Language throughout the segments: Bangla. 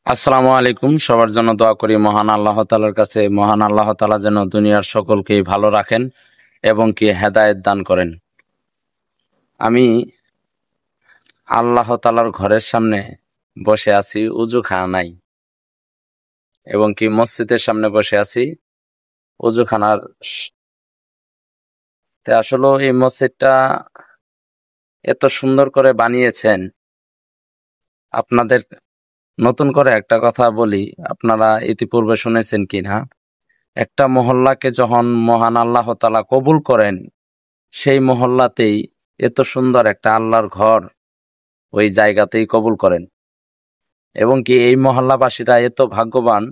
আসসালামু আলাইকুম। সবার জন্য দোয়া করি মহান আল্লাহ তাআলার কাছে, মহান আল্লাহ তাআলা যেন দুনিয়ার সকলকেই ভালো রাখেন এবং কি হেদায়েত দান করেন। আমি আল্লাহ তাআলার ঘরের সামনে বসে আছি, উযুখানায়, এবং কি মসজিদের সামনে বসে আছি উযুখানার আসলে এই মসজিদটা এত সুন্দর করে বানিয়েছেন। আপনাদের নতুন করে একটা কথা বলি, আপনারা ইতিপূর্বে শুনেছেন কিনা, একটা মহল্লাকে যখন মহান আল্লাহ তাআলা কবুল করেন, সেই মহল্লাতেই এত সুন্দর একটা আল্লাহর ঘর ওই জায়গাতেই কবুল করেন। এবং কি এই মহল্লাবাসীরা এত ভাগ্যবান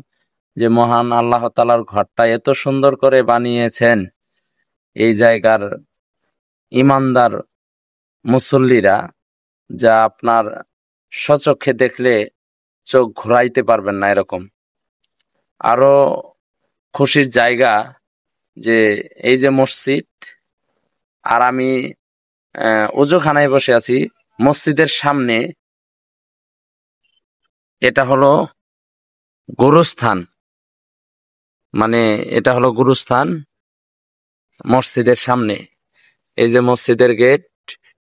যে মহান আল্লাহ তাআলার ঘরটা এত সুন্দর করে বানিয়েছেন। এই জায়গার ইমানদার মুসল্লিরা, যা আপনার স্বচক্ষে দেখলে চোখ ঘুরাইতে পারবেন না এরকম। আরো খুশির জায়গা যে এই যে মসজিদ, আর আমি উযুখানায় বসে আছি মসজিদের সামনে। এটা হলো গুরুস্থান, মানে এটা হলো গুরুস্থান মসজিদের সামনে। এই যে মসজিদের গেট,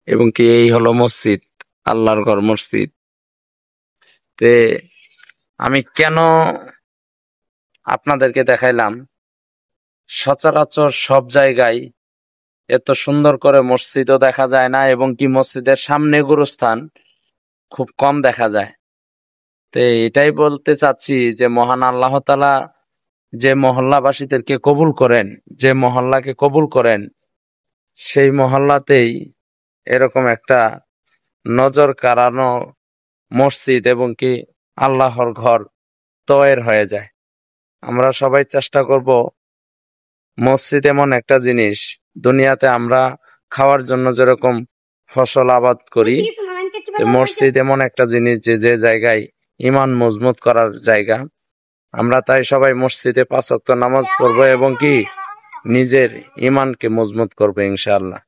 এবং কি এই হলো মসজিদ, আল্লাহর ঘর মসজিদ। তে আমি কেন আপনাদেরকে দেখাইলাম, সচরাচর সব জায়গায় এত সুন্দর করে মসজিদও দেখা যায় না, এবং কি মসজিদের সামনে গুরুস্থান খুব কম দেখা যায়। তো এটাই বলতে চাচ্ছি যে মহান আল্লাহ তাআলা যে মহল্লাবাসীদেরকে কবুল করেন, যে মহল্লাকে কবুল করেন, সেই মহল্লাতেই এরকম একটা নজর কাড়ানো মসজিদ এবং কি আল্লাহর ঘর তৈরি হয়ে যায়। আমরা সবাই চেষ্টা করব, মসজিদ এমন একটা জিনিস, দুনিয়াতে আমরা খাওয়ার জন্য যেরকম ফসল আবাদ করি, মসজিদ এমন একটা জিনিস যে জায়গায় ঈমান মজবুত করার জায়গা। আমরা তাই সবাই মসজিদে 5 ওয়াক্ত নামাজ পড়বো এবং কি নিজের ঈমানকে মজবুত করবো ইনশাআল্লাহ।